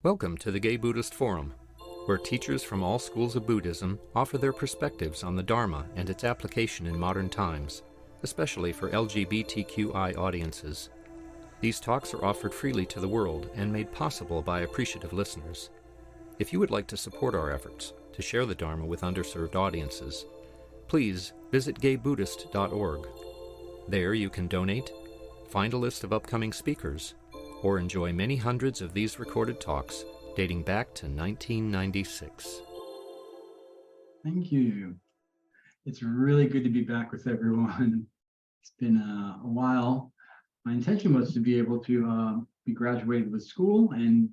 Welcome to the Gay Buddhist Forum, where teachers from all schools of Buddhism offer their perspectives on the Dharma and its application in modern times, especially for LGBTQI audiences. These talks are offered freely to the world and made possible by appreciative listeners. If you would like to support our efforts to share the Dharma with underserved audiences, please visit gaybuddhist.org. There you can donate, find a list of upcoming speakers, or enjoy many hundreds of these recorded talks dating back to 1996. Thank you. It's really good to be back with everyone. It's been a while. My intention was to be able to be graduated with school and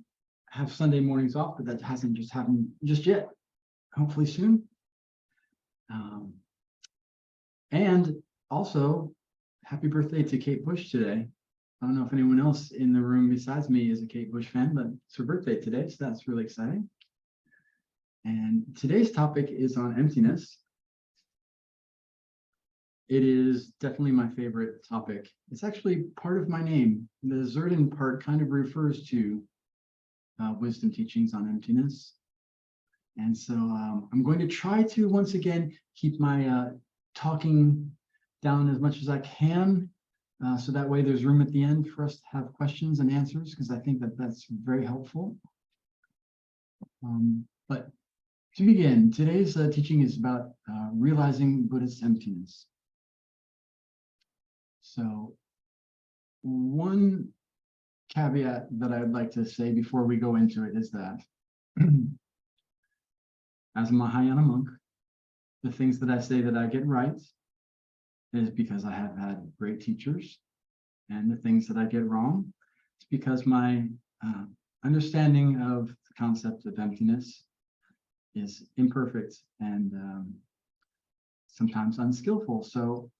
have Sunday mornings off, but that hasn't just happened just yet. Hopefully soon. And also, happy birthday to Kate Bush today. I don't know if anyone else in the room besides me is a Kate Bush fan, but it's her birthday today, so that's really exciting. And today's topic is on emptiness. It is definitely my favorite topic. It's actually part of my name. The Zerdan part kind of refers to wisdom teachings on emptiness. And so I'm going to try to, once again, keep my talking down as much as I can. So that way there's room at the end for us to have questions and answers, because I think that that's very helpful. But to begin, today's teaching is about realizing Buddhist emptiness. So one caveat that I'd like to say before we go into it is that as a Mahayana monk, the things that I say that I get right is because I have had great teachers, and the things that I get wrong, it's because my understanding of the concept of emptiness is imperfect and sometimes unskillful. So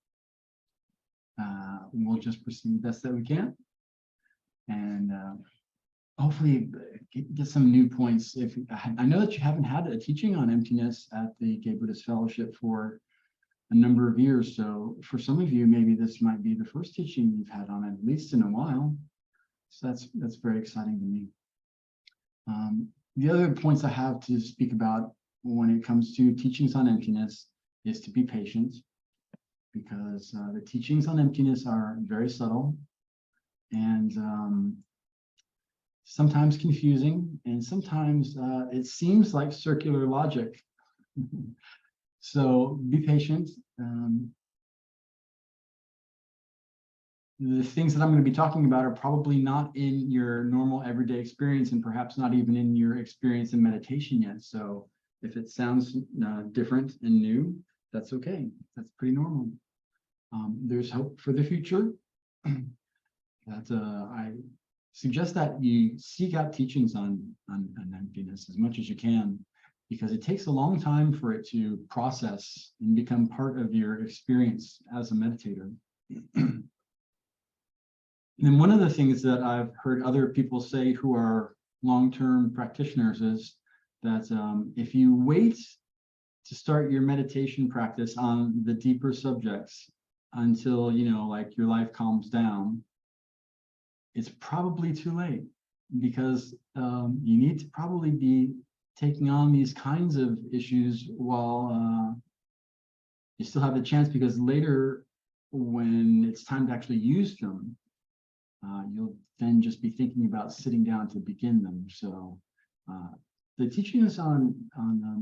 we'll just proceed the best that we can, and hopefully get some new points. If I know that you haven't had a teaching on emptiness at the Gay Buddhist Fellowship for a number of years, so for some of you, maybe this might be the first teaching you've had on it, at least in a while. So that's very exciting to me. The other points I have to speak about when it comes to teachings on emptiness is to be patient, because the teachings on emptiness are very subtle and sometimes confusing, and sometimes it seems like circular logic. So be patient. The things that I'm going to be talking about are probably not in your normal everyday experience, and perhaps not even in your experience in meditation yet. So if it sounds different and new, that's okay. That's pretty normal. There's hope for the future. I suggest that you seek out teachings on emptiness as much as you can, because it takes a long time for it to process and become part of your experience as a meditator. And one of the things that I've heard other people say who are long-term practitioners is that if you wait to start your meditation practice on the deeper subjects until, like your life calms down, it's probably too late, because you need to probably be taking on these kinds of issues while you still have a chance, because later when it's time to actually use them, you'll then just be thinking about sitting down to begin them. So the teachings on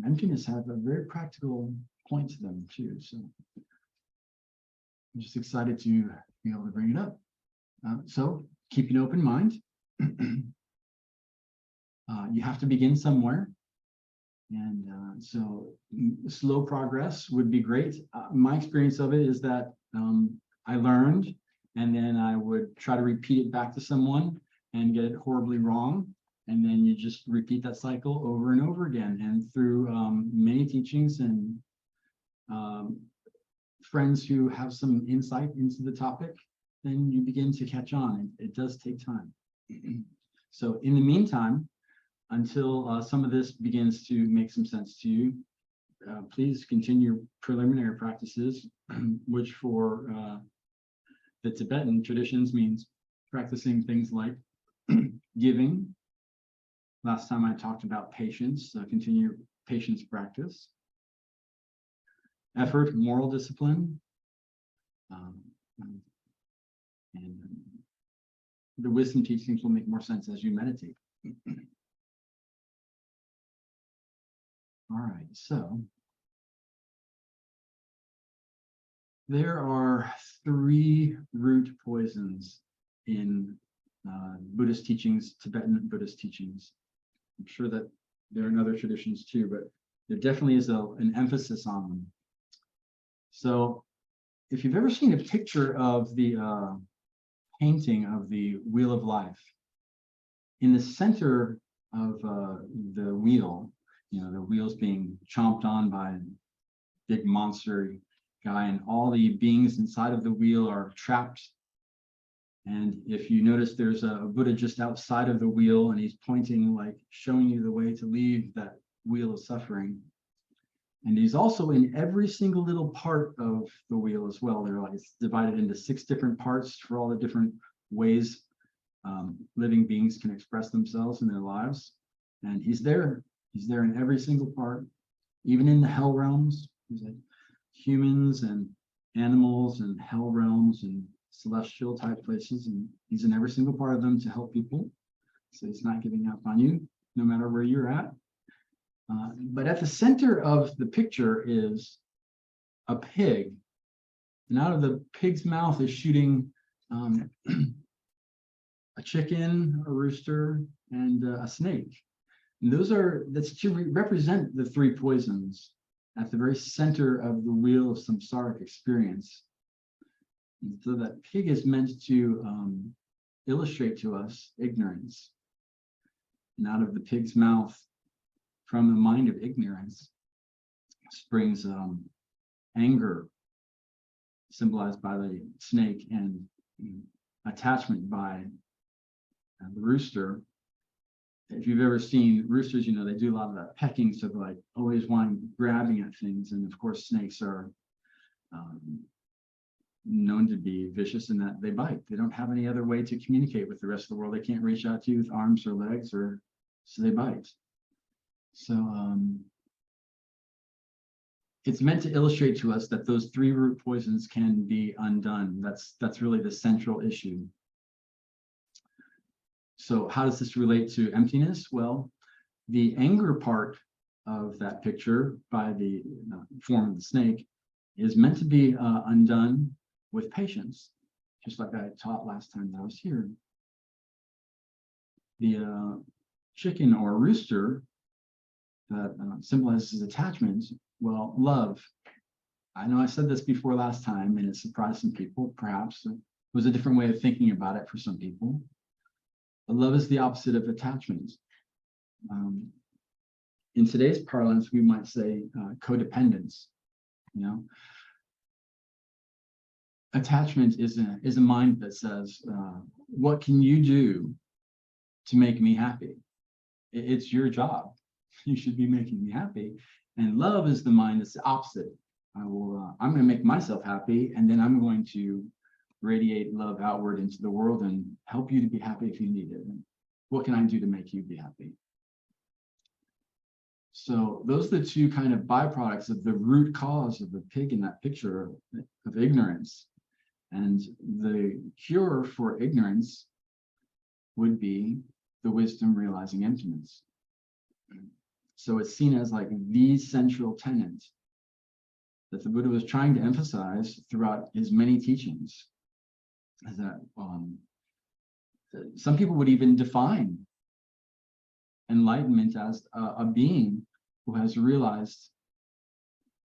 emptiness have a very practical point to them too. So I'm just excited to be able to bring it up. So keep an open mind. You have to begin somewhere. And so slow progress would be great. My experience of it is that I learned, and then I would try to repeat it back to someone and get it horribly wrong. And then you just repeat that cycle over and over again. And through many teachings and friends who have some insight into the topic, then you begin to catch on. It does take time. So in the meantime, until some of this begins to make some sense to you, please continue preliminary practices, which for the Tibetan traditions means practicing things like giving, Last time I talked about patience, continue patience practice. Effort, moral discipline, and the wisdom teachings will make more sense as you meditate. All right, so there are 3 root poisons in Buddhist teachings, Tibetan Buddhist teachings. I'm sure that there are in other traditions too, but there definitely is an emphasis on them. So if you've ever seen a picture of the painting of the Wheel of Life, in the center of the wheel, the wheel's being chomped on by a big monster guy, and all the beings inside of the wheel are trapped. And if you notice, there's a Buddha just outside of the wheel, and he's pointing, like showing you the way to leave that wheel of suffering. And he's also in every single little part of the wheel as well. They're like, it's divided into 6 different parts for all the different ways living beings can express themselves in their lives. And he's there. He's there in every single part, even in the hell realms. He's like humans and animals and hell realms and celestial type places. And he's in every single part of them to help people. So he's not giving up on you, no matter where you're at. But at the center of the picture is a pig. And out of the pig's mouth is shooting a chicken, a rooster, and a snake. And that's to represent the 3 poisons at the very center of the wheel of samsaric experience. And so that pig is meant to illustrate to us ignorance. And out of the pig's mouth, from the mind of ignorance, springs anger, symbolized by the snake, and attachment by the rooster. If you've ever seen roosters, they do a lot of that pecking, so they're like always wanting, grabbing at things. And of course, snakes are known to be vicious in that they bite. They don't have any other way to communicate with the rest of the world. They can't reach out to you with arms or legs, so they bite. So it's meant to illustrate to us that those 3 root poisons can be undone. That's really the central issue. So how does this relate to emptiness? Well, the anger part of that picture by the form of the snake is meant to be undone with patience, just like I taught last time that I was here. The chicken or rooster that symbolizes attachment, well, love. I know I said this before last time, and it surprised some people. Perhaps it was a different way of thinking about it for some people. But love is the opposite of attachment. In today's parlance, we might say codependence. Attachment is a mind that says, what can you do to make me happy? It's your job. You should be making me happy. And love is the mind that's the opposite. I'm going to make myself happy, and then I'm going to radiate love outward into the world and help you to be happy if you need it. And what can I do to make you be happy? So those are the 2 kind of byproducts of the root cause of the pig in that picture of ignorance. And the cure for ignorance would be the wisdom realizing emptiness. So it's seen as like the central tenet that the Buddha was trying to emphasize throughout his many teachings. Is that some people would even define enlightenment as a being who has realized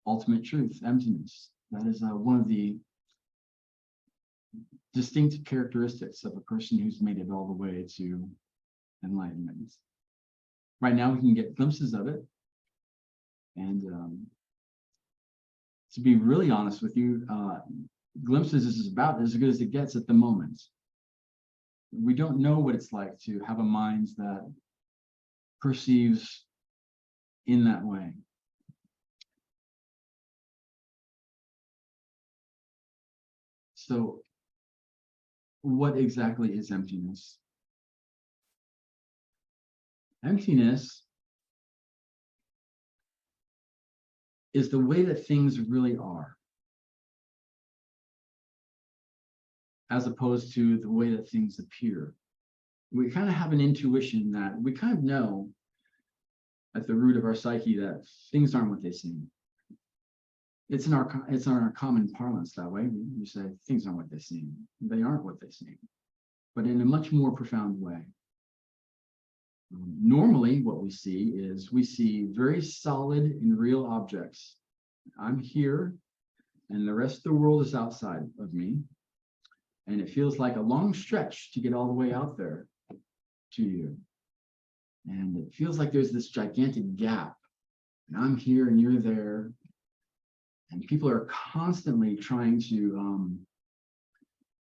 ultimate truth, emptiness. That is one of the distinct characteristics of a person who's made it all the way to enlightenment. Right now, we can get glimpses of it. And to be really honest with you, glimpses is about as good as it gets at the moment. We don't know what it's like to have a mind that perceives in that way. So, what exactly is emptiness? Emptiness is the way that things really are, as opposed to the way that things appear. We kind of have an intuition that we kind of know at the root of our psyche that things aren't what they seem. It's in our common parlance that way. We say things aren't what they seem. They aren't what they seem, but in a much more profound way. Normally, what we see very solid and real objects. I'm here, and the rest of the world is outside of me, and it feels like a long stretch to get all the way out there to you. And it feels like there's this gigantic gap, and I'm here and you're there. And people are constantly trying to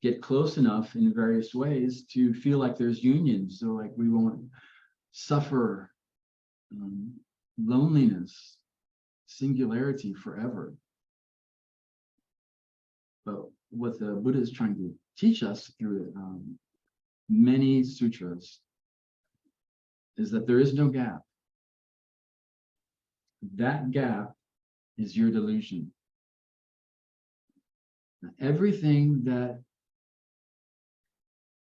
get close enough in various ways to feel like there's union. So like we won't suffer loneliness, singularity forever. But what the Buddha is trying to teach us through many sutras is that there is no gap. That gap is your delusion. Everything that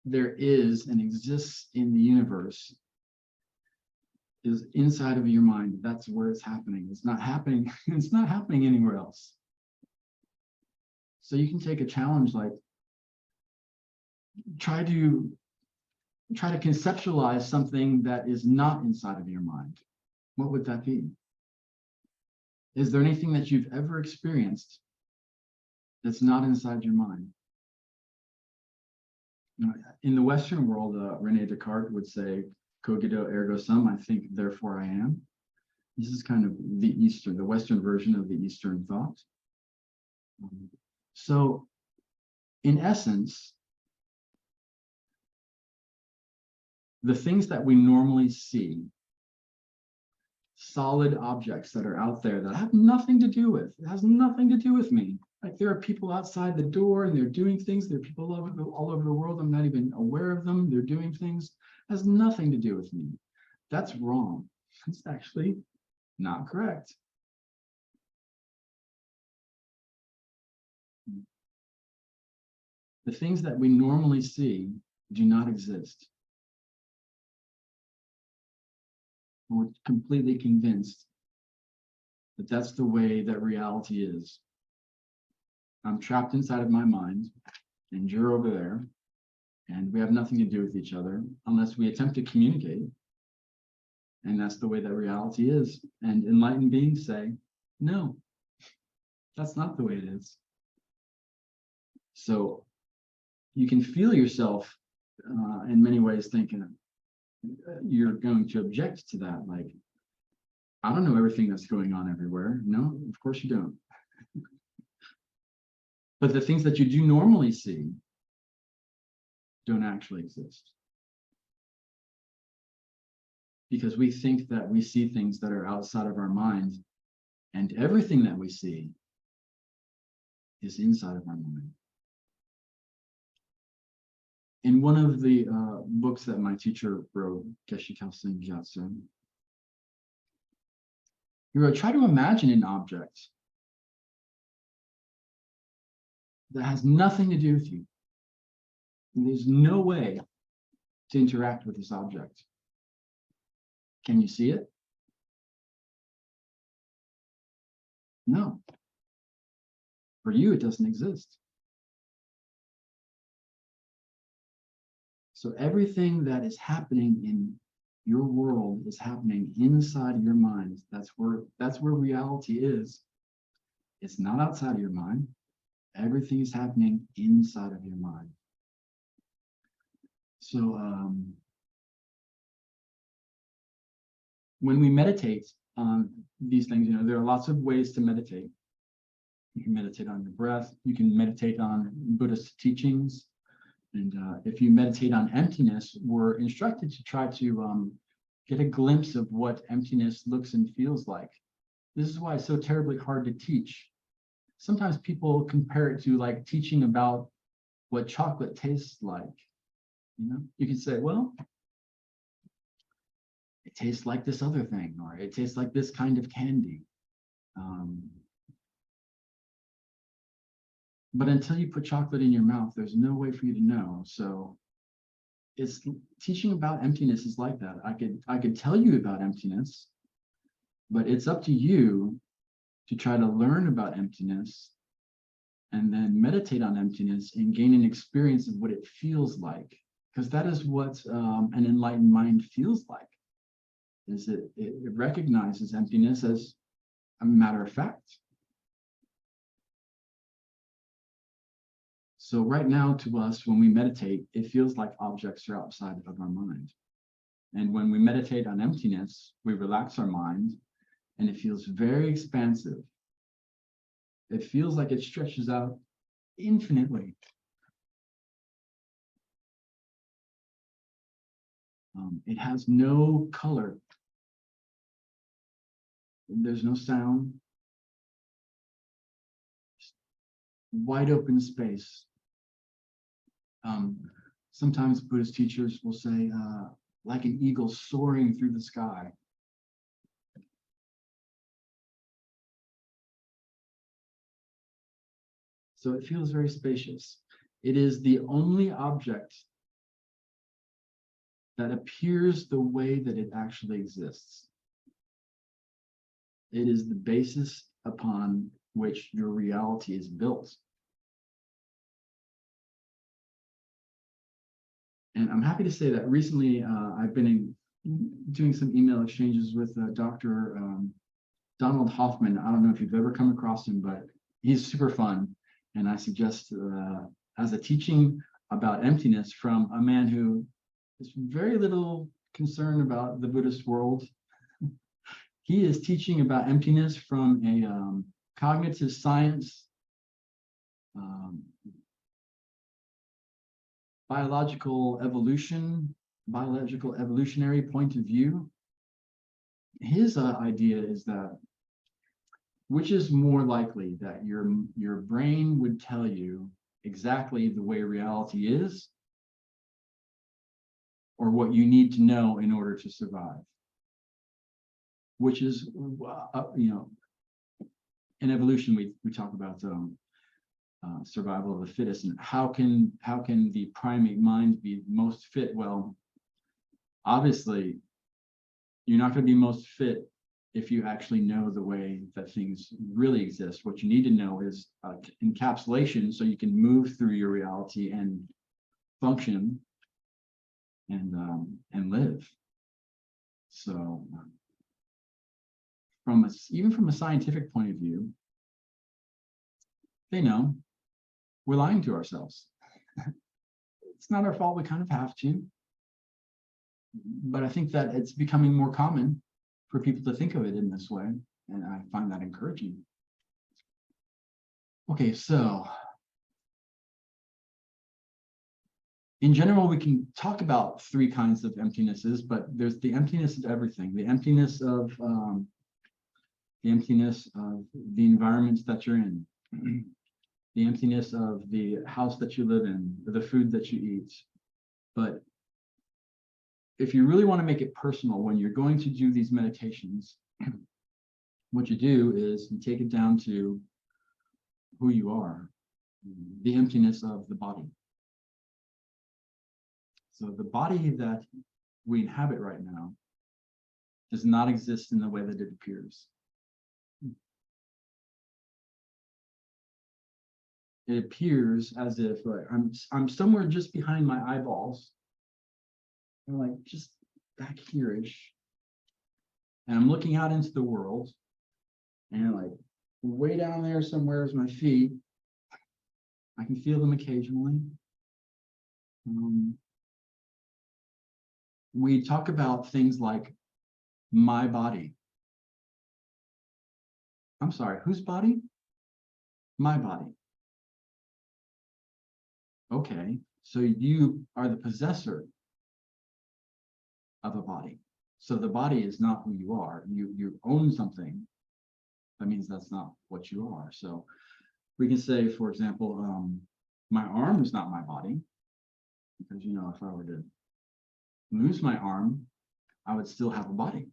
there is and exists in the universe is inside of your mind. That's where it's happening. It's not happening. It's not happening anywhere else. So you can take a challenge like try to conceptualize something that is not inside of your mind. What would that be? Is there anything that you've ever experienced that's not inside your mind? In the Western world, Rene Descartes would say, cogito ergo sum, I think, therefore I am. This is kind of the Western version of the Eastern thought. So, in essence, the things that we normally see, solid objects that are out there that have nothing to do with, it has nothing to do with me. Like there are people outside the door and they're doing things. There are people all over the world. I'm not even aware of them. They're doing things. It has nothing to do with me. That's wrong. It's actually not correct. The things that we normally see do not exist. We're completely convinced that that's the way that reality is. I'm trapped inside of my mind, and you're over there, and we have nothing to do with each other unless we attempt to communicate. And that's the way that reality is. And enlightened beings say, no, that's not the way it is. So you can feel yourself in many ways thinking you're going to object to that. Like, I don't know everything that's going on everywhere. No, of course you don't. But the things that you do normally see don't actually exist. Because we think that we see things that are outside of our mind, and everything that we see is inside of our mind. In one of the books that my teacher wrote, Geshe Kelsang Gyatso, he wrote, try to imagine an object that has nothing to do with you. And there's no way to interact with this object. Can you see it? No. For you, it doesn't exist. So everything that is happening in your world is happening inside your mind. That's where reality is. It's not outside of your mind. Everything is happening inside of your mind. So when we meditate on these things, there are lots of ways to meditate. You can meditate on your breath. You can meditate on Buddhist teachings. And if you meditate on emptiness, we're instructed to try to get a glimpse of what emptiness looks and feels like. This is why it's so terribly hard to teach. Sometimes people compare it to like teaching about what chocolate tastes like. You can say, well, it tastes like this other thing, or it tastes like this kind of candy. But until you put chocolate in your mouth, there's no way for you to know. So it's teaching about emptiness is like that. I could tell you about emptiness, but it's up to you to try to learn about emptiness and then meditate on emptiness and gain an experience of what it feels like. Because that is what an enlightened mind feels like. Is it recognizes emptiness as a matter of fact. So right now to us, when we meditate, it feels like objects are outside of our mind. And when we meditate on emptiness, we relax our mind and it feels very expansive. It feels like it stretches out infinitely. It has no color. There's no sound. Wide open space. Sometimes Buddhist teachers will say, like an eagle soaring through the sky. So it feels very spacious. It is the only object that appears the way that it actually exists. It is the basis upon which your reality is built. And I'm happy to say that recently I've been doing some email exchanges with Dr. Donald Hoffman. I don't know if you've ever come across him, but he's super fun. And I suggest as a teaching about emptiness from a man who is very little concerned about the Buddhist world. He is teaching about emptiness from a cognitive science, biological evolutionary point of view. His idea is that, which is more likely, that your brain would tell you exactly the way reality is, or what you need to know in order to survive, which is, in evolution, we talk about survival of the fittest, and how can the primate mind be most fit? Well, obviously, you're not going to be most fit if you actually know the way that things really exist. What you need to know is encapsulation, so you can move through your reality and function and live. So, even from a scientific point of view, they know we're lying to ourselves. It's not our fault. We kind of have to. But I think that it's becoming more common for people to think of it in this way, and I find that encouraging. Okay, so in general, we can talk about three kinds of emptinesses, but there's the emptiness of everything, the emptiness of the environments that you're in, the emptiness of the house that you live in, the food that you eat. But if you really want to make it personal, when you're going to do these meditations, what you do is you take it down to who you are, the emptiness of the body. So the body that we inhabit right now does not exist in the way that it appears. It appears as if I'm somewhere just behind my eyeballs, and like just back here-ish, and I'm looking out into the world, and like way down there somewhere is my feet. I can feel them occasionally. We talk about things like my body. I'm sorry, whose body? My body. Okay, so you are the possessor of a body. So the body is not who you are. You own something. That means that's not what you are. So we can say, for example, my arm is not my body, because if I were to lose my arm, I would still have a body.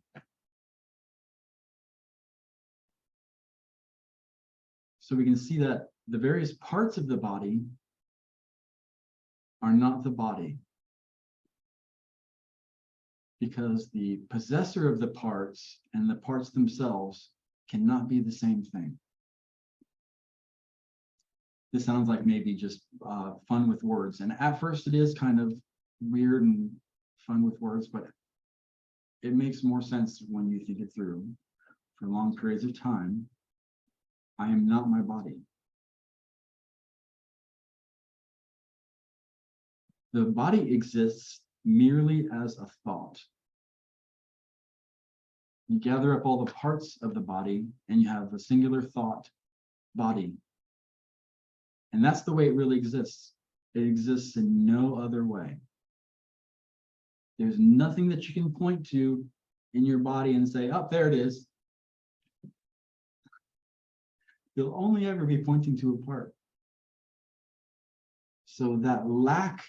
So we can see that the various parts of the body are not the body, because the possessor of the parts and the parts themselves cannot be the same thing. This sounds like maybe just fun with words. And at first it is kind of weird and fun with words, but it makes more sense when you think it through. For long periods of time, I am not my body. The body exists merely as a thought. You gather up all the parts of the body and you have a singular thought body. And that's the way it really exists. It exists in no other way. There's nothing that you can point to in your body and say, oh, there it is. You'll only ever be pointing to a part. So that lack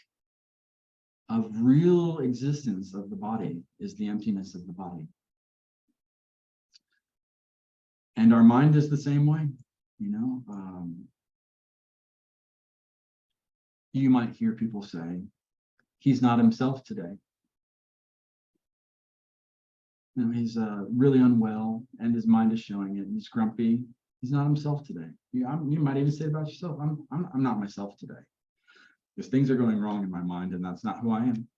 of real existence of the body is the emptiness of the body. And our mind is the same way, you know. You might hear people say, he's not himself today. You know, he's really unwell and his mind is showing it. He's grumpy. He's not himself today. You might even say about yourself, I'm not myself today. Because things are going wrong in my mind and that's not who I am.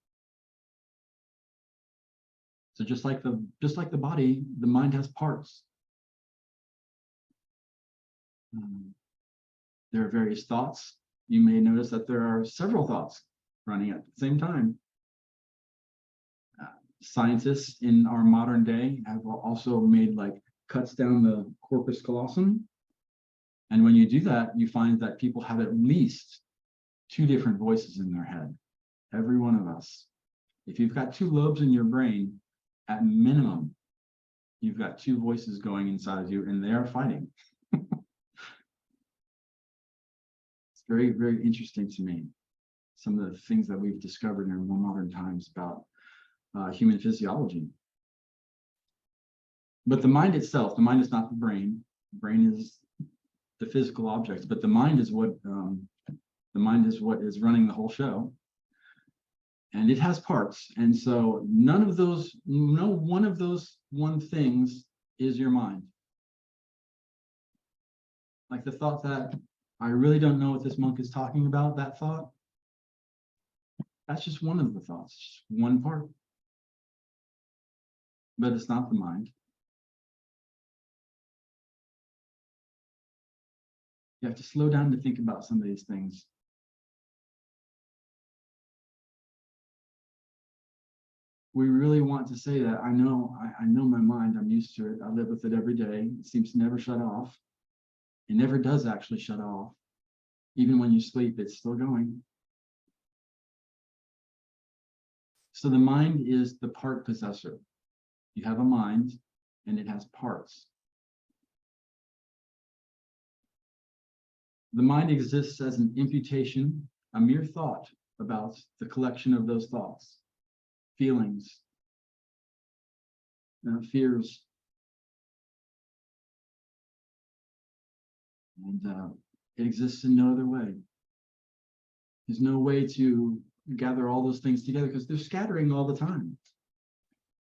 So just like the body, the mind has parts. There are various thoughts. You may notice that there are several thoughts running at the same time. Scientists in our modern day have also made like cuts down the corpus callosum. And when you do that, you find that people have at least 2 different voices in their head. Every one of us. If you've got 2 lobes in your brain, at minimum, you've got 2 voices going inside of you and they are fighting. It's very, very interesting to me. Some of the things that we've discovered in more modern times about human physiology. But the mind itself, the mind is not the brain. The brain is the physical objects, but the mind is what is running the whole show. And it has parts. And so no one of those things is your mind. Like the thought that I really don't know what this monk is talking about, that thought, that's just one of the thoughts, just one part. But it's not the mind. You have to slow down to think about some of these things. We really want to say that I know my mind, I'm used to it, I live with it every day, it seems to never shut off. It never does actually shut off. Even when you sleep, it's still going. So the mind is the part possessor. You have a mind and it has parts. The mind exists as an imputation, a mere thought about the collection of those thoughts, feelings, fears. And it exists in no other way. There's no way to gather all those things together because they're scattering all the time.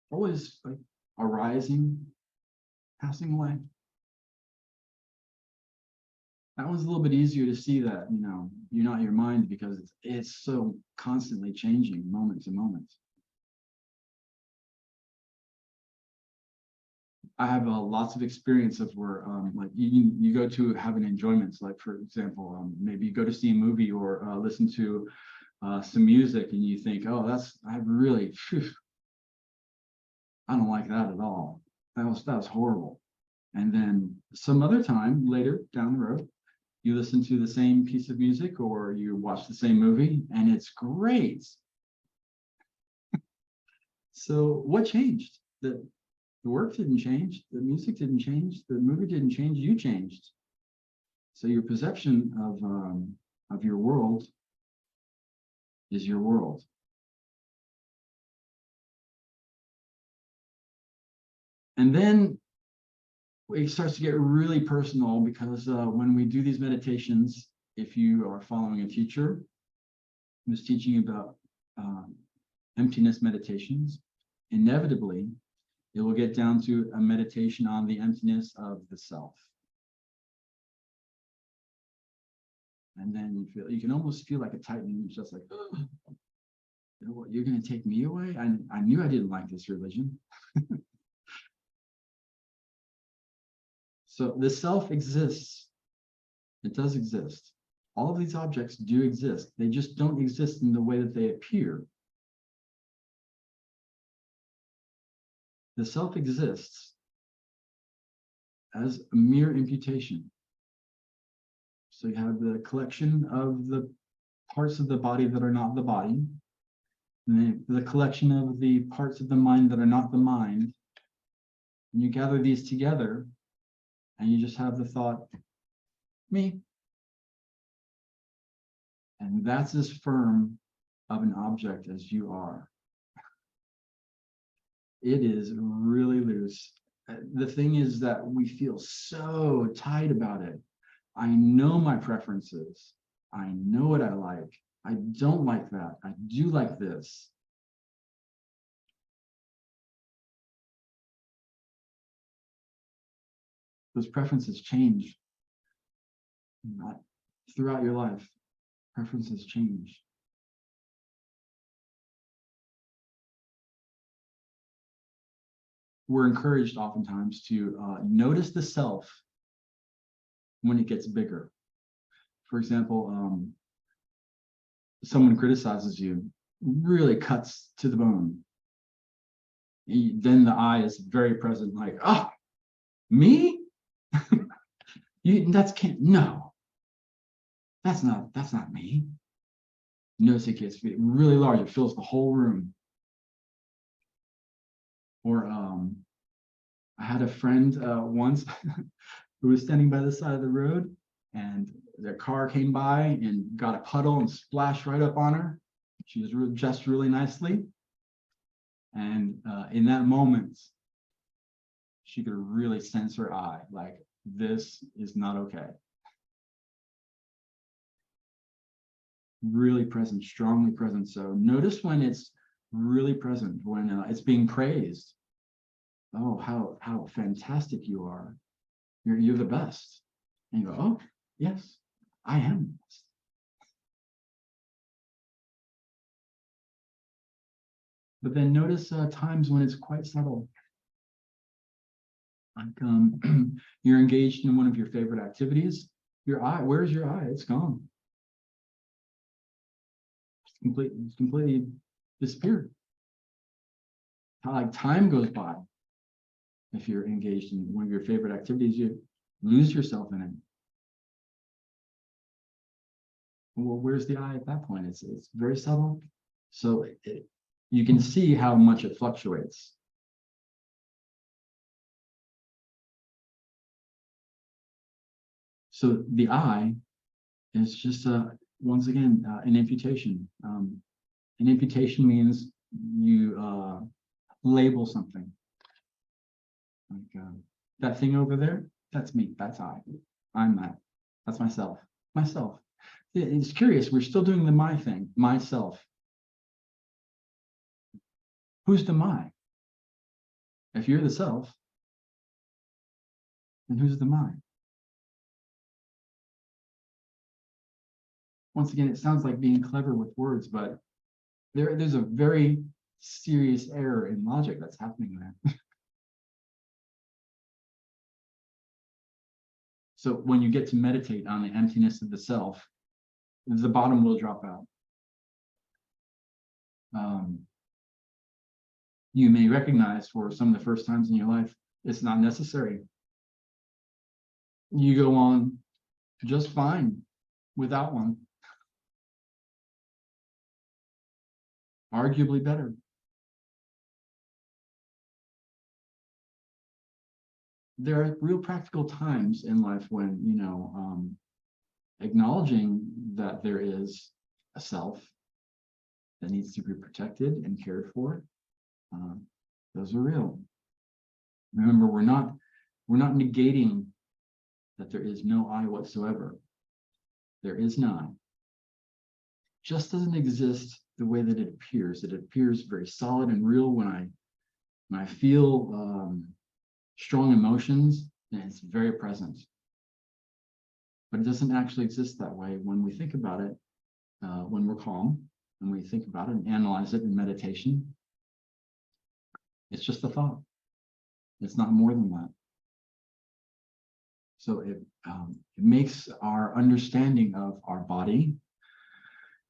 Always like arising, passing away. That one's a little bit easier to see that, you're not your mind because it's so constantly changing moment to moment. I have lots of experience of where like you go to have an enjoyment, like for example, maybe you go to see a movie or listen to some music and you think, oh, I don't like that at all. That was horrible. And then some other time later down the road, you listen to the same piece of music or you watch the same movie and it's great. So what changed? The work didn't change, the music didn't change, the movie didn't change, you changed. So your perception of your world is your world. And then it starts to get really personal, because when we do these meditations, if you are following a teacher who's teaching about emptiness meditations, inevitably it will get down to a meditation on the emptiness of the self. And then you can almost feel like a tightening. It's just like, oh, you know what, you're going to take me away? I knew I didn't like this religion. So the self exists. It does exist. All of these objects do exist. They just don't exist in the way that they appear. The self exists as a mere imputation. So you have the collection of the parts of the body that are not the body, and the collection of the parts of the mind that are not the mind. And you gather these together, and you just have the thought, me. And that's as firm of an object as you are. It is really loose. The thing is that we feel so tight about it. I know my preferences. I know what I like. I don't like that. I do like this. Those preferences change throughout your life. Preferences change. We're encouraged oftentimes to notice the self when it gets bigger. For example, someone criticizes you, really cuts to the bone. Then the I is very present, like, oh, me? No, that's not me. Notice it gets really large, it fills the whole room. Or I had a friend once who was standing by the side of the road, and their car came by and got a puddle and splashed right up on her. She was dressed really nicely. And in that moment, she could really sense her eye, like, this is not okay. Really present, strongly present. So notice when it's really present, when it's being praised. Oh, how fantastic you are. You're the best. And you go, oh, yes, I am the best. But then notice times when it's quite subtle. Like you're engaged in one of your favorite activities. Your eye, where's your eye? It's gone. It's completely disappeared. How like time goes by. If you're engaged in one of your favorite activities, you lose yourself in it. Well, where's the eye at that point? It's very subtle. So you can see how much it fluctuates. So the I is just once again an imputation. An imputation means you label something. Like that thing over there, that's me. That's I. I'm that. That's myself. Myself. It's curious. We're still doing the my thing. Myself. Who's the my? If you're the self, then who's the my? Once again, it sounds like being clever with words, but there's a very serious error in logic that's happening there. So when you get to meditate on the emptiness of the self, the bottom will drop out. You may recognize for some of the first times in your life, it's not necessary. You go on just fine without one. Arguably better. There are real practical times in life when, acknowledging that there is a self that needs to be protected and cared for, those are real. Remember, we're not negating that there is no I whatsoever. There is none. Just doesn't exist the way that it appears. It appears very solid and real when I feel strong emotions, and it's very present. But it doesn't actually exist that way when we think about it, when we're calm, and we think about it and analyze it in meditation. It's just a thought. It's not more than that. So it makes our understanding of our body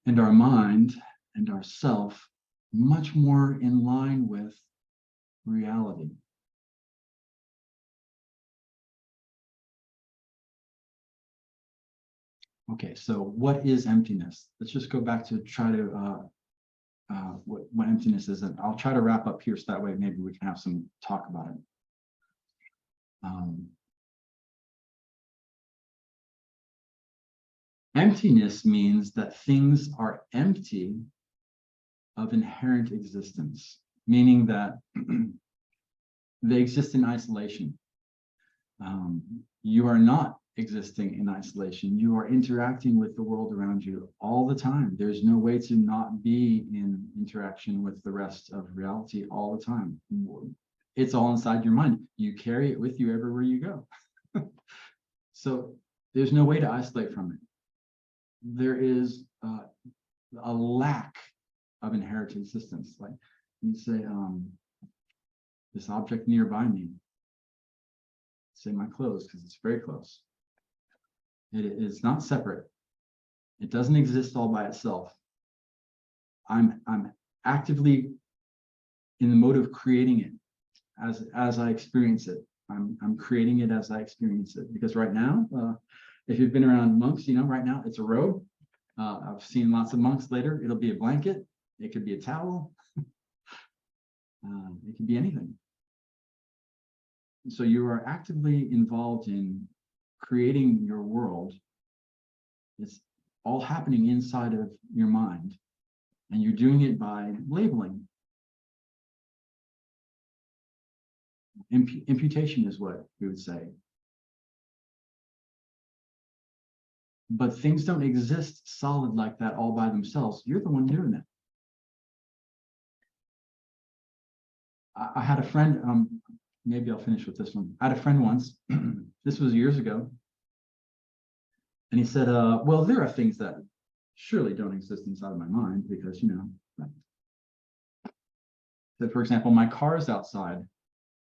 and our mind and our self much more in line with reality. Okay, so what is emptiness? Let's just go back to try to what emptiness is, and I'll try to wrap up here so that way maybe we can have some talk about it. Emptiness means that things are empty of inherent existence, meaning that they exist in isolation. You are not existing in isolation. You are interacting with the world around you all the time. There's no way to not be in interaction with the rest of reality all the time. It's all inside your mind. You carry it with you everywhere you go. So there's no way to isolate from it. There is a lack of inherent existence. Like you say, this object nearby me, say my clothes, because it's very close. It is not separate. It doesn't exist all by itself. I'm actively in the mode of creating it as I experience it. I'm creating it as I experience it. Because right now, if you've been around monks, you know, right now it's a robe. I've seen lots of monks later. It'll be a blanket. It could be a towel. It could be anything. So you are actively involved in creating your world. It's all happening inside of your mind, and you're doing it by labeling. Imputation is what we would say. But things don't exist solid like that all by themselves. You're the one doing it. I had a friend, maybe I'll finish with this one. I had a friend once, this was years ago, and he said, well, there are things that surely don't exist inside of my mind because, you know, that, for example, my car is outside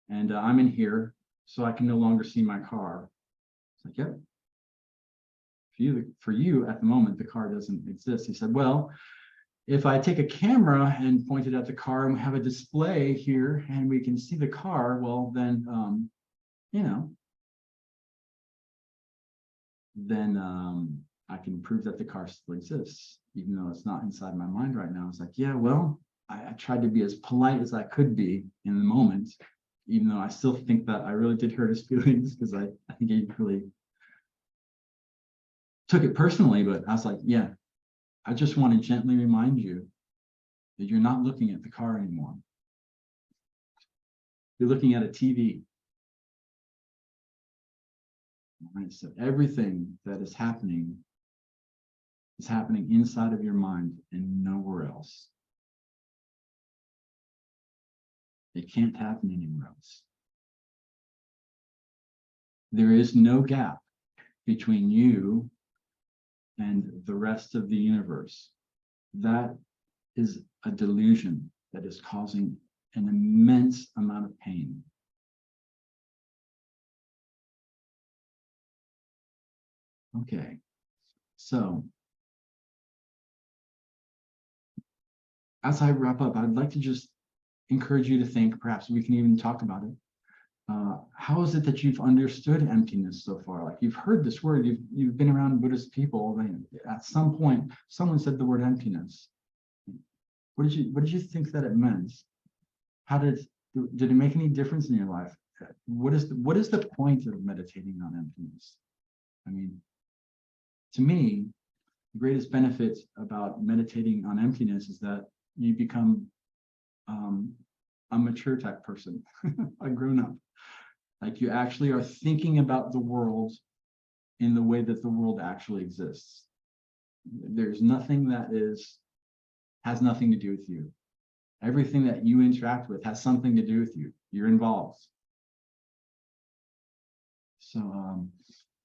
and I'm in here, so I can no longer see my car. It's like, yep. For you at the moment, the car doesn't exist. He said, well, if I take a camera and point it at the car and we have a display here and we can see the car, well, then, you know, then I can prove that the car still exists, even though it's not inside my mind right now. It's like, yeah, well, I tried to be as polite as I could be in the moment, even though I still think that I really did hurt his feelings because I think he really took it personally. But I was like, yeah, I just want to gently remind you that you're not looking at the car anymore. You're looking at a TV. All right, so everything that is happening inside of your mind and nowhere else. It can't happen anywhere else. There is no gap between you and the rest of the universe. That is a delusion that is causing an immense amount of pain. Okay, so as I wrap up, I'd like to just encourage you to think, perhaps we can even talk about it. How is it that you've understood emptiness so far? Like you've heard this word, you've been around Buddhist people. At some point, someone said the word emptiness. What did you think that it meant? How did it make any difference in your life? What is the point of meditating on emptiness? I mean, to me, the greatest benefit about meditating on emptiness is that you become a mature type person, a grown-up. Like you actually are thinking about the world in the way that the world actually exists. There's nothing that has nothing to do with you. Everything that you interact with has something to do with you. You're involved. So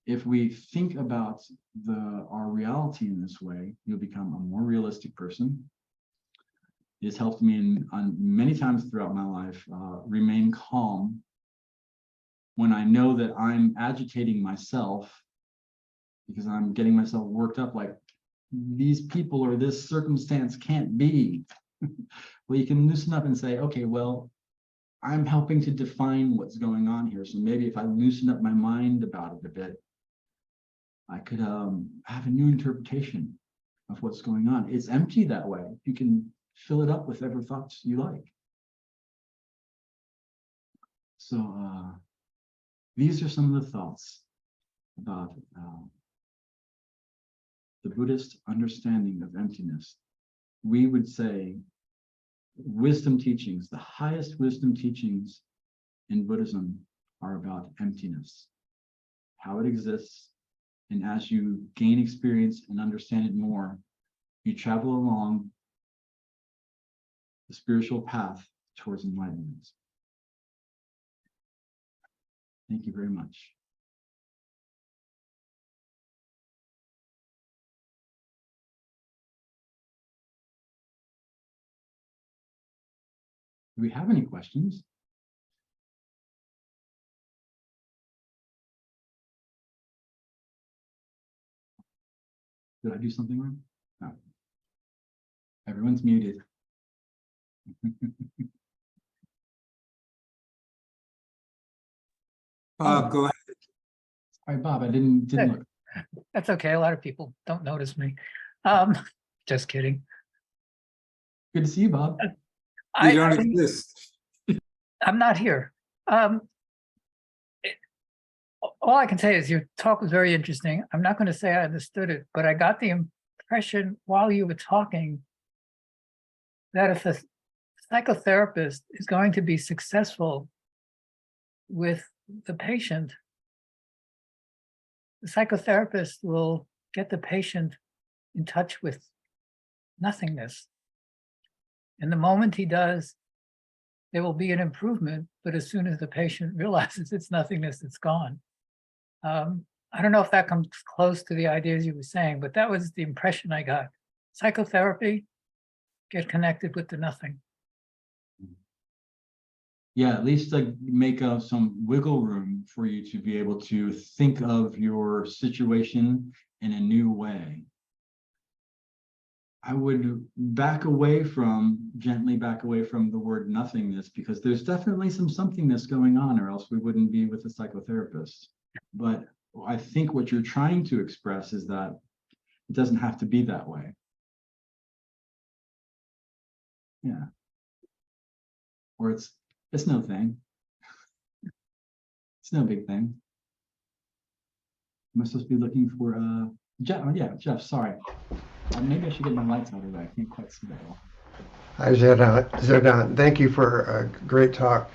if we think about our reality in this way, you'll become a more realistic person. It's helped me on many times throughout my life remain calm when I know that I'm agitating myself because I'm getting myself worked up like these people or this circumstance can't be. Well, you can loosen up and say, okay, well, I'm helping to define what's going on here. So maybe if I loosen up my mind about it a bit, I could have a new interpretation of what's going on. It's empty that way. You can fill it up with whatever thoughts you like. So these are some of the thoughts about the Buddhist understanding of emptiness. We would say wisdom teachings, the highest wisdom teachings in Buddhism are about emptiness, how it exists. And as you gain experience and understand it more, you travel along the spiritual path towards enlightenment. Thank you very much. Do we have any questions? Did I do something wrong? No. Everyone's muted. Bob, go ahead. All right, Bob, I didn't look. That's okay. A lot of people don't notice me. Just kidding. Good to see you, Bob. You don't exist. I'm not here. All I can say is your talk was very interesting. I'm not going to say I understood it, but I got the impression while you were talking that if a psychotherapist is going to be successful with the patient, the psychotherapist will get the patient in touch with nothingness. And the moment he does, there will be an improvement, but as soon as the patient realizes it's nothingness, it's gone. I don't know if that comes close to the ideas you were saying, but that was the impression I got. Psychotherapy, get connected with the nothing. Yeah, at least like make some wiggle room for you to be able to think of your situation in a new way. I would gently back away from the word nothingness, because there's definitely some somethingness going on, or else we wouldn't be with a psychotherapist. But I think what you're trying to express is that it doesn't have to be that way. Yeah. Or it's no thing. It's no big thing. Am I supposed to be looking for Jeff? Oh, yeah, Jeff, sorry. Maybe I should get my lights out of there. I can't quite see that well. Hi, Zerdan. Thank you for a great talk.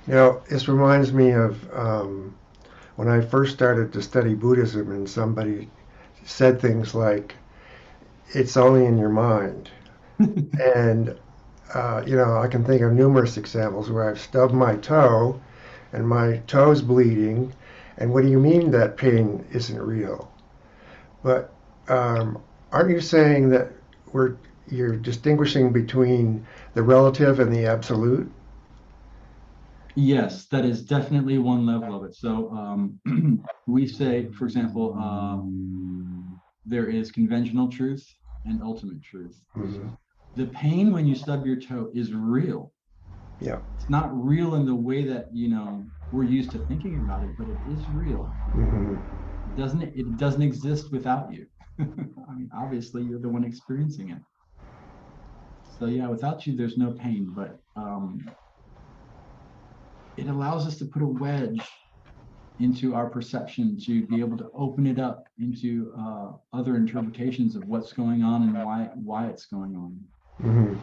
You know, this reminds me of when I first started to study Buddhism, and somebody said things like, "It's only in your mind." And you know, I can think of numerous examples where I've stubbed my toe, and my toe's bleeding, and what do you mean that pain isn't real? But aren't you saying that you're distinguishing between the relative and the absolute? Yes, that is definitely one level of it. So we say, for example, there is conventional truth and ultimate truth. Mm-hmm. The pain when you stub your toe is real. Yeah. It's not real in the way that, you know, we're used to thinking about it, but it is real. Mm-hmm. It doesn't exist without you. I mean, obviously you're the one experiencing it. So yeah, without you, there's no pain, but it allows us to put a wedge into our perception to be able to open it up into other interpretations of what's going on and why it's going on. Mm-hmm.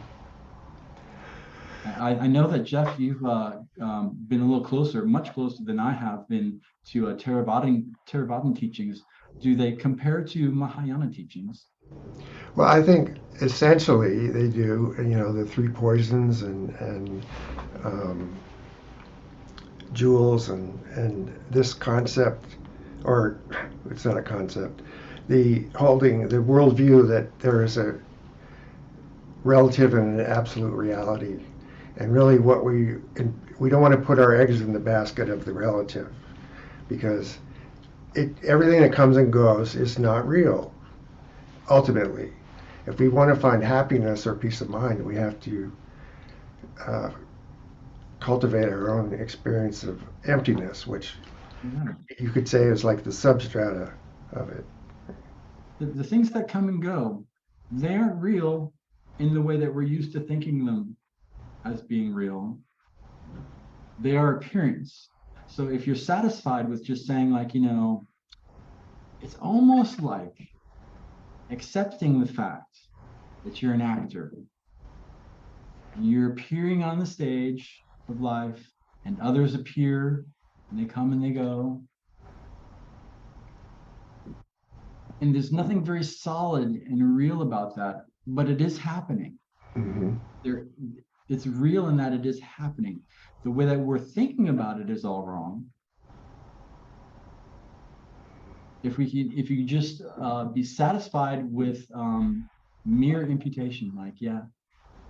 I know that, Jeff, you've been a little closer, much closer than I have been to Theravadan teachings. Do they compare to Mahayana teachings? Well, I think essentially they do. You know, the three poisons and jewels and this concept, or it's not a concept, the holding the worldview that there is a relative and an absolute reality, and really what we don't want to put our eggs in the basket of the relative, because everything that comes and goes is not real. Ultimately, if we want to find happiness or peace of mind, we have to cultivate our own experience of emptiness, which you could say is like the substrata of it. The things that come and go, they aren't real in the way that we're used to thinking them as being real. They are appearance. So if you're satisfied with just saying, like, you know, it's almost like accepting the fact that you're an actor. You're appearing on the stage of life, and others appear, and they come and they go. And there's nothing very solid and real about that, but it is happening. Mm-hmm. It's real in that it is happening. The way that we're thinking about it is all wrong. If you just be satisfied with mere imputation, like, yeah,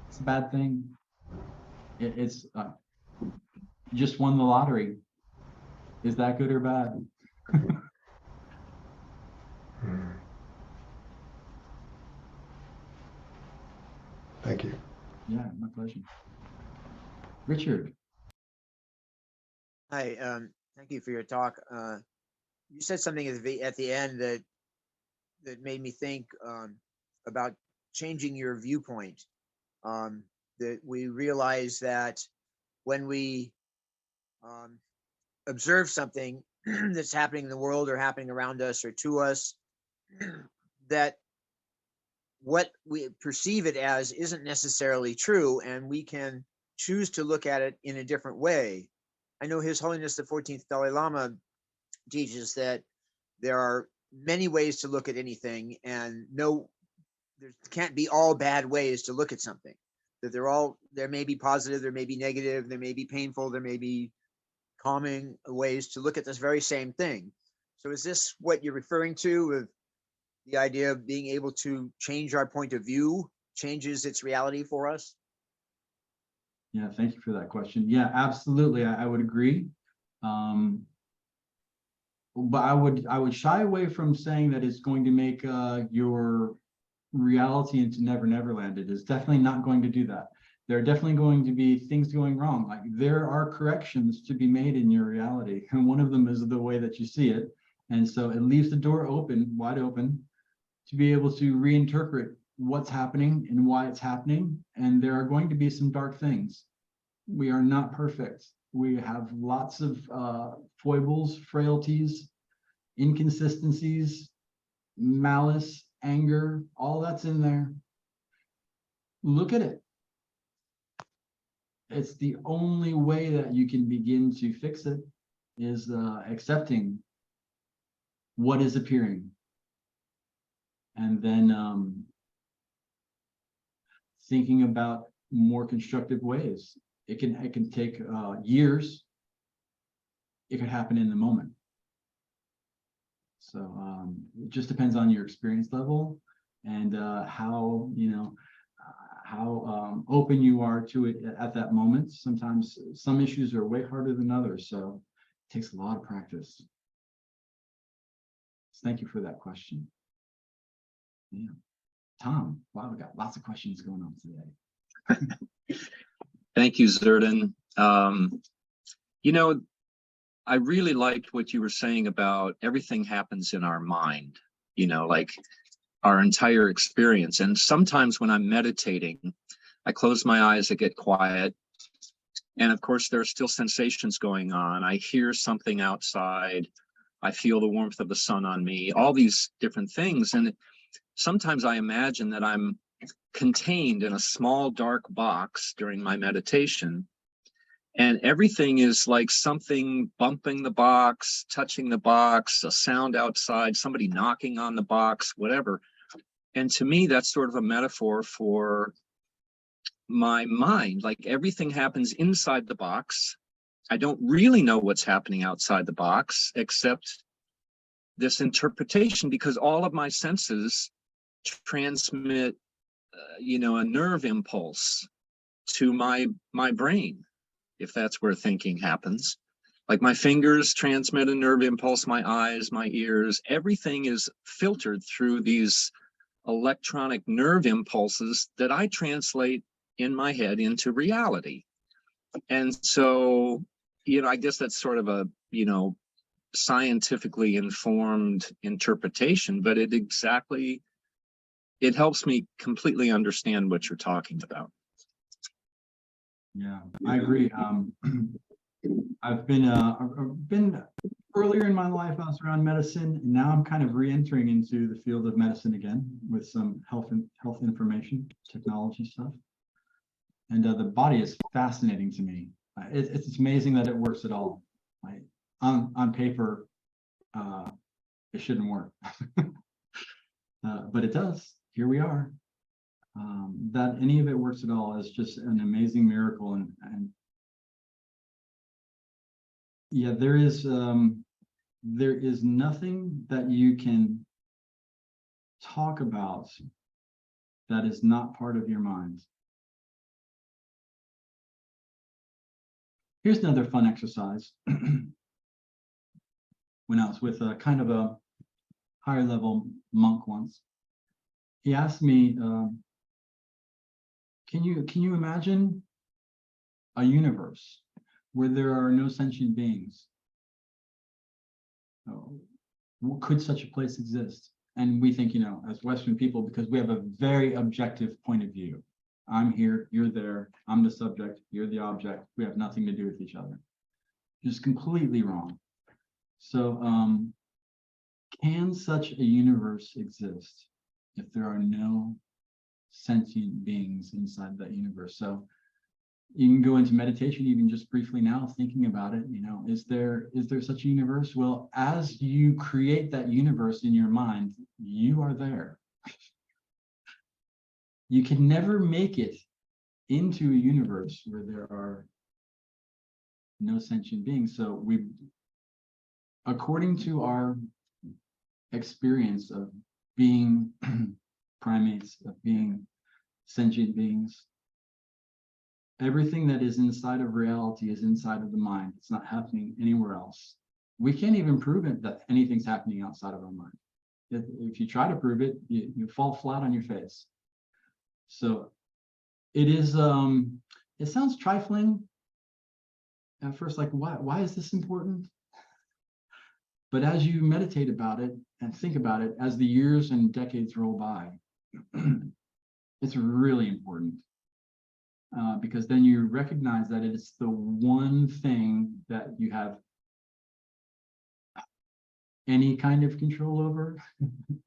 it's a bad thing. It's just won the lottery. Is that good or bad? Thank you. Yeah, my pleasure. Richard. Hi, thank you for your talk. You said something at the end that made me think about changing your viewpoint. That we realize that when we observe something that's happening in the world or happening around us or to us, that what we perceive it as isn't necessarily true, and we can choose to look at it in a different way. I know His Holiness the 14th Dalai Lama teaches that there are many ways to look at anything, and there can't be all bad ways to look at something. That there may be positive, there may be negative, there may be painful, there may be calming ways to look at this very same thing. So is this what you're referring to with the idea of being able to change our point of view, changes its reality for us? Yeah, thank you for that question. Yeah, absolutely. I would agree. But I would shy away from saying that it's going to make your reality into Never Neverland. It is definitely not going to do that. There are definitely going to be things going wrong. Like, there are corrections to be made in your reality, and one of them is the way that you see it. And so it leaves the door open, wide open, to be able to reinterpret what's happening and why it's happening. And there are going to be some dark things. We are not perfect. We have lots of foibles, frailties, inconsistencies, malice, anger, all that's in there. Look at it. It's the only way that you can begin to fix it, is accepting what is appearing. And then thinking about more constructive ways. It can take years. It could happen in the moment. So it just depends on your experience level and how open you are to it at that moment. Sometimes some issues are way harder than others, so it takes a lot of practice. Thank you for that question. Yeah. Tom, wow, we got lots of questions going on today. Thank you, Zerdan. You know, I really liked what you were saying about everything happens in our mind, you know, like our entire experience. And sometimes when I'm meditating, I close my eyes, I get quiet. And of course, there are still sensations going on. I hear something outside. I feel the warmth of the sun on me, all these different things. And sometimes I imagine that I'm contained in a small dark box during my meditation. And everything is like something bumping the box, touching the box, a sound outside, somebody knocking on the box, whatever. And to me, that's sort of a metaphor for my mind. Like everything happens inside the box. I don't really know what's happening outside the box, except this interpretation, because all of my senses transmit, a nerve impulse to my brain, if that's where thinking happens. Like my fingers transmit a nerve impulse, my eyes, my ears, everything is filtered through these electronic nerve impulses that I translate in my head into reality. And so, I guess that's sort of a, scientifically informed interpretation, but it helps me completely understand what you're talking about. Yeah, I agree. I've been earlier in my life, I was around medicine, and now I'm kind of re-entering into the field of medicine again with some health information, technology stuff. And the body is fascinating to me. It's amazing that it works at all. On paper, it shouldn't work, but it does. Here we are. That any of it works at all is just an amazing miracle, and yeah, there is nothing that you can talk about that is not part of your mind. Here's another fun exercise. When I was with a kind of a higher level monk once, he asked me, can you imagine a universe where there are no sentient beings? Could such a place exist? And we think, as Western people, because we have a very objective point of view. I'm here, you're there, I'm the subject, you're the object. We have nothing to do with each other. Just completely wrong. So can such a universe exist if there are no sentient beings inside that universe? So you can go into meditation even just briefly now, thinking about it. Is there such a universe? Well, as you create that universe in your mind, you are there. You can never make it into a universe where there are no sentient beings. So according to our experience of being primates, of being sentient beings, everything that is inside of reality is inside of the mind. It's not happening anywhere else. We can't even prove it that anything's happening outside of our mind. If you try to prove it, you fall flat on your face. So it is, it sounds trifling at first, like why is this important? But as you meditate about it and think about it, as the years and decades roll by, it's really important. Because then you recognize that it is the one thing that you have any kind of control over.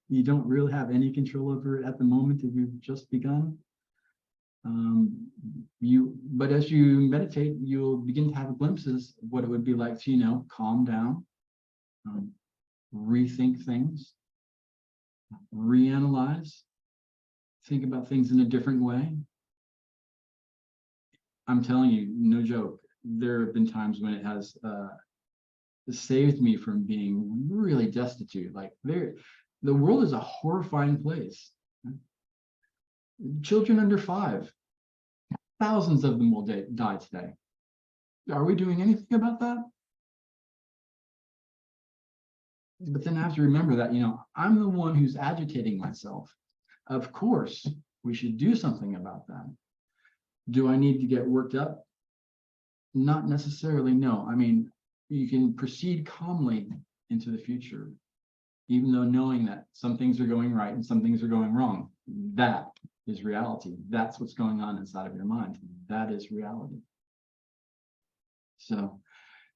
You don't really have any control over it at the moment if you've just begun. But as you meditate, you'll begin to have glimpses of what it would be like to, calm down, rethink things, reanalyze, think about things in a different way. I'm telling you, no joke, there have been times when it has saved me from being really destitute. Like the world is a horrifying place. Children under 5, thousands of them will die today. Are we doing anything about that? But then I have to remember that, I'm the one who's agitating myself. Of course, we should do something about that. Do I need to get worked up? Not necessarily, no. I mean, you can proceed calmly into the future, even though knowing that some things are going right and some things are going wrong. That is reality. That's what's going on inside of your mind. That is reality. So,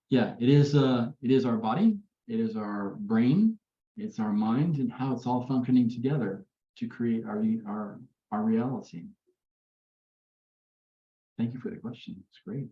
yeah, it is our body, it is our brain, it's our mind, and how it's all functioning together to create our our reality? Thank you for the question. It's great.